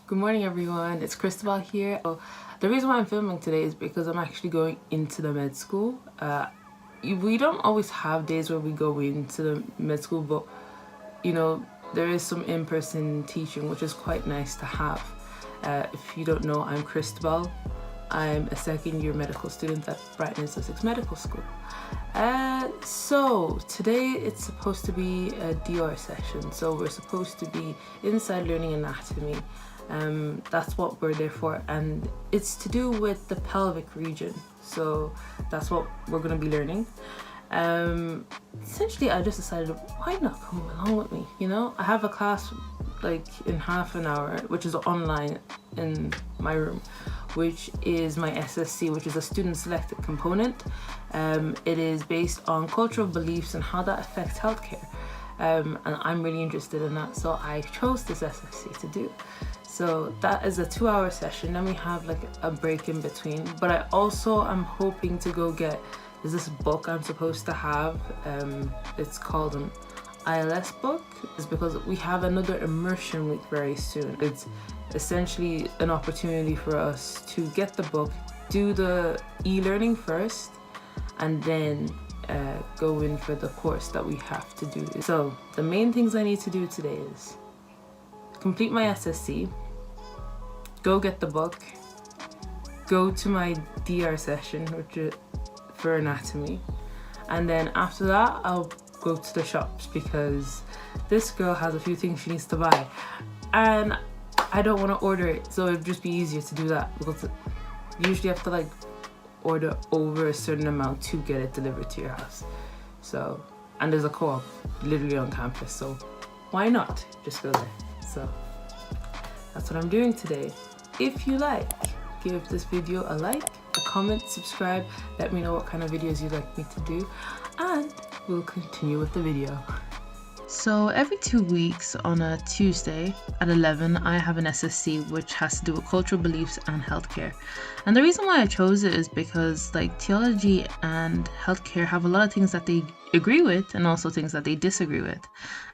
Good morning everyone, it's Christabel here. So, the reason why I'm filming today is because I'm actually going into the med school. We don't always have days where we go into the med school, but you know, there is some in-person teaching which is quite nice to have. If you don't know, I'm Christabel. I'm a second year medical student at Brighton and Sussex Medical School. So today it's supposed to be a DR session, so we're supposed to be inside learning anatomy. That's what we're there for, and it's to do with the pelvic region, so that's what we're going to be learning. Essentially I just decided, why not come along with me, you know? I have a class like in half an hour, which is online in my room, which is my SSC, which is a student selected component. It is based on cultural beliefs and how that affects healthcare, and I'm really interested in that, so I chose this SSC to do. So that is a 2-hour session, then we have like a break in between. But I also am hoping to go get, there's this book I'm supposed to have, it's called an ILS book. It's because we have another immersion week very soon. It's essentially an opportunity for us to get the book, do the e-learning first, and then go in for the course that we have to do. So the main things I need to do today is complete my SSC, go get the book, go to my DR session, which is for anatomy, and then after that I'll go to the shops because this girl has a few things she needs to buy and I don't want to order it, so it'd just be easier to do that because you usually have to like order over a certain amount to get it delivered to your house. So, and there's a co-op literally on campus, so why not just go there? So that's what I'm doing today. If you like, give this video a like, a comment, subscribe, let me know what kind of videos you'd like me to do, and we'll continue with the video. So every 2 weeks on a Tuesday at 11, I have an SSC which has to do with cultural beliefs and healthcare. And the reason why I chose it is because like theology and healthcare have a lot of things that they agree with and also things that they disagree with.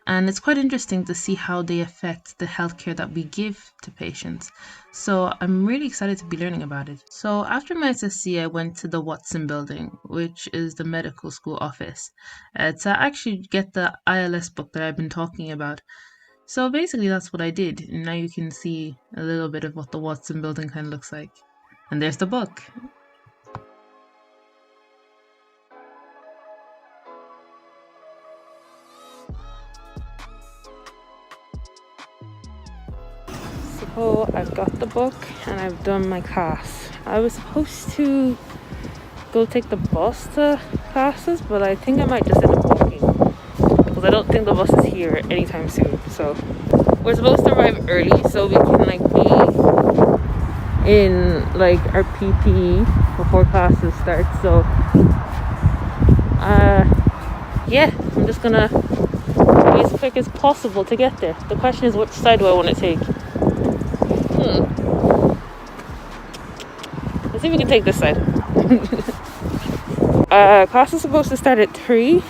And it's quite interesting to see how they affect the healthcare that we give to patients. So I'm really excited to be learning about it. So after my SSC, I went to the Watson building, which is the medical school office, to actually get the ILS book that I've been talking about. So basically that's what I did. And now you can see a little bit of what the Watson building kind of looks like. And there's the book. So I've got the book and I've done my class. I was supposed to go take the bus to classes, but I think I might just end up walking because I don't think the bus is here anytime soon. So we're supposed to arrive early so we can like be in like our PPE before classes start. So yeah, I'm just gonna be as quick as possible to get there. The question is, which side do I want to take? Let's see if we can take this side. Class is supposed to start at 3,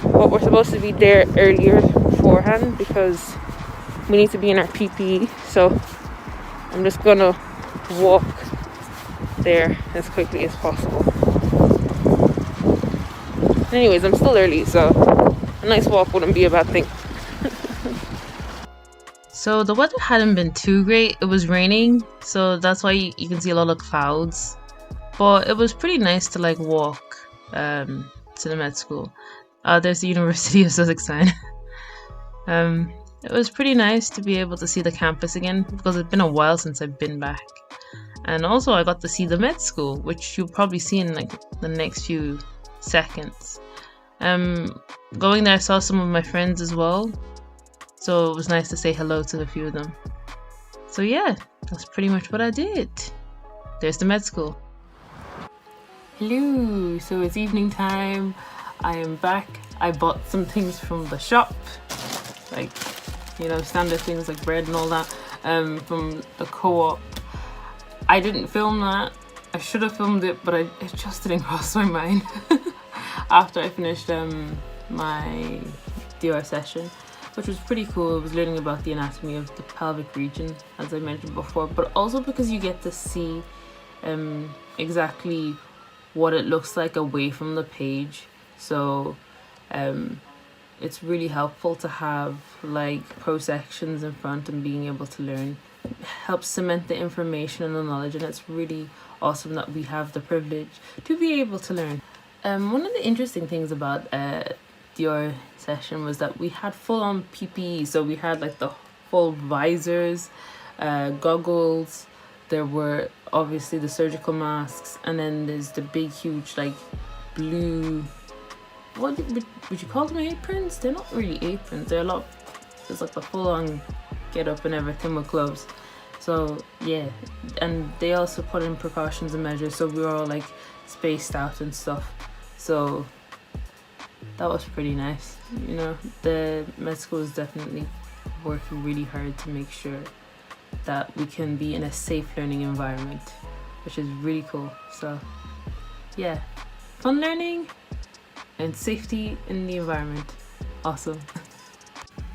but we're supposed to be there earlier beforehand because we need to be in our PPE. So I'm just gonna walk there as quickly as possible. Anyways, I'm still early, so a nice walk wouldn't be a bad thing. So the weather hadn't been too great. It was raining, so that's why you can see a lot of clouds. But it was pretty nice to like walk to the med school. There's the University of Sussex sign. It was pretty nice to be able to see the campus again because it's been a while since I've been back. And also I got to see the med school, which you'll probably see in like the next few seconds. Going there I saw some of my friends as well. So it was nice to say hello to a few of them. So yeah, that's pretty much what I did. There's the med school. Hello, so it's evening time. I am back. I bought some things from the shop, like, you know, standard things like bread and all that, from the co-op. I didn't film that. I should have filmed it, but it just didn't cross my mind after I finished my DR session. which was pretty cool. It was learning about the anatomy of the pelvic region, as I mentioned before, but also because you get to see exactly what it looks like away from the page. So it's really helpful to have like pro sections in front, and being able to learn helps cement the information and the knowledge, and it's really awesome that we have the privilege to be able to learn. One of the interesting things about your session was that we had full-on PPE. So we had like the full visors, goggles, there were obviously the surgical masks, and then there's the big huge like blue, what would you call them, aprons? They're not really aprons, they're a lot, it's like the full-on get up and everything with gloves. So yeah, and they also put in precautions and measures, so we were all like spaced out and stuff. So that was pretty nice. You know, the med school is definitely working really hard to make sure that we can be in a safe learning environment, which is really cool. So yeah, fun learning and safety in the environment. Awesome.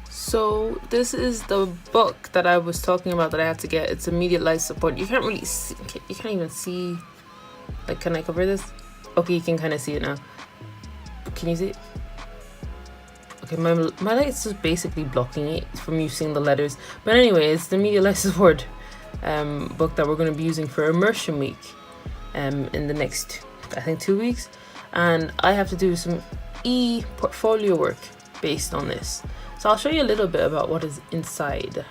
So this is the book that I was talking about that I had to get. It's immediate life support. You can't really see, you can't even see, like, can I cover this? Okay, you can kind of see it now. Can you see it? Okay, my light's just basically blocking it from you seeing the letters. But anyway, it's the immediate life support book that we're going to be using for immersion week in the next, I think, 2 weeks. And I have to do some portfolio work based on this. So I'll show you a little bit about what is inside.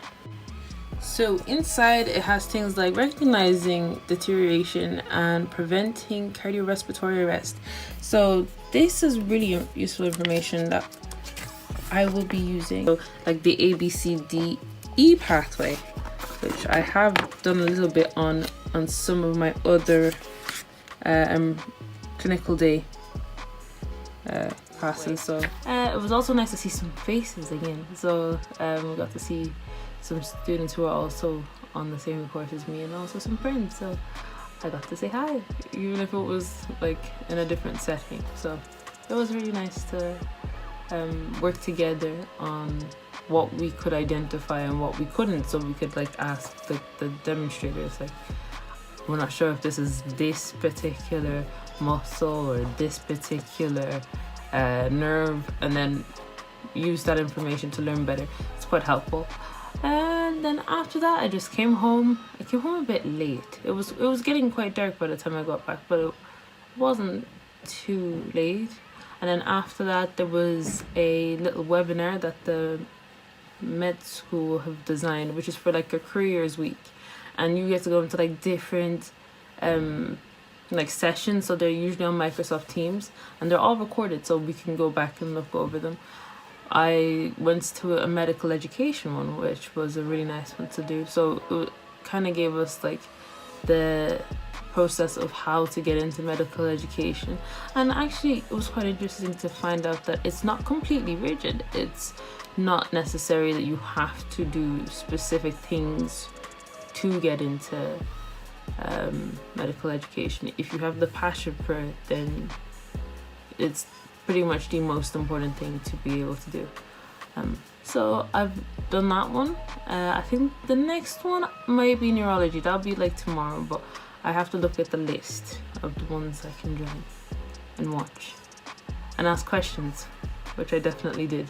So inside it has things like recognizing deterioration and preventing cardiorespiratory arrest. So this is really useful information that I will be using. So like the ABCDE pathway, which I have done a little bit on some of my other clinical day classes. So it was also nice to see some faces again. So we got to see some students who are also on the same course as me, and also some friends. So I got to say hi, even if it was like in a different setting. So it was really nice to work together on what we could identify and what we couldn't, so we could like ask the demonstrators, like, we're not sure if this is this particular muscle or this particular nerve, and then use that information to learn better. It's quite helpful. And then after that, I just came home. I came home a bit late. It was getting quite dark by the time I got back, but it wasn't too late. And then after that, there was a little webinar that the med school have designed, which is for like a careers week, and you get to go into like different like sessions. So they're usually on Microsoft Teams, and they're all recorded, so we can go back and look over them. I went to a medical education one, which was a really nice one to do. So it kind of gave us like the process of how to get into medical education, and actually it was quite interesting to find out that it's not completely rigid. It's not necessary that you have to do specific things to get into medical education. If you have the passion for it, then it's pretty much the most important thing to be able to do. So I've done that one. I think the next one might be neurology. That'll be like tomorrow, but I have to look at the list of the ones I can join and watch and ask questions, which I definitely did.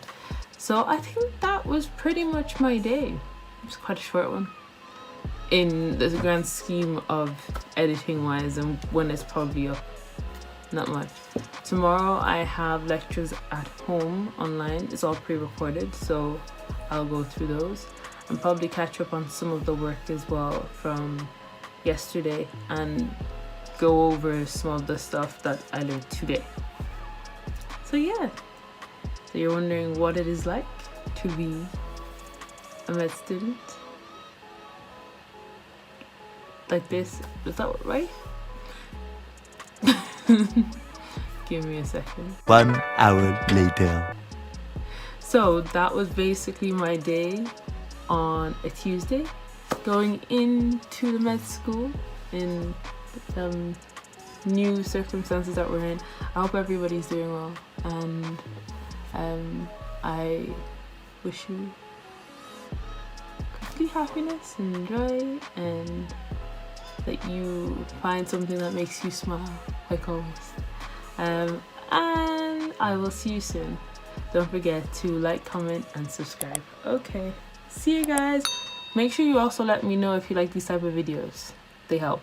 So I think that was pretty much my day. It was quite a short one in the grand scheme of editing wise, and when it's probably up, not much. Tomorrow I have lectures at home online. It's all pre-recorded, so I'll go through those and probably catch up on some of the work as well from yesterday and go over some of the stuff that I learned today. So yeah, so you're wondering what it is like to be a med student like this. Is that right? Give me a second. 1 hour later. So that was basically my day on a Tuesday, going into the med school in new circumstances that we're in. I hope everybody's doing well, and I wish you complete happiness and joy, and that you find something that makes you smile, like always. And I will see you soon. Don't forget to like, comment, and subscribe. Okay, see you guys. Make sure you also let me know if you like these type of videos. They help.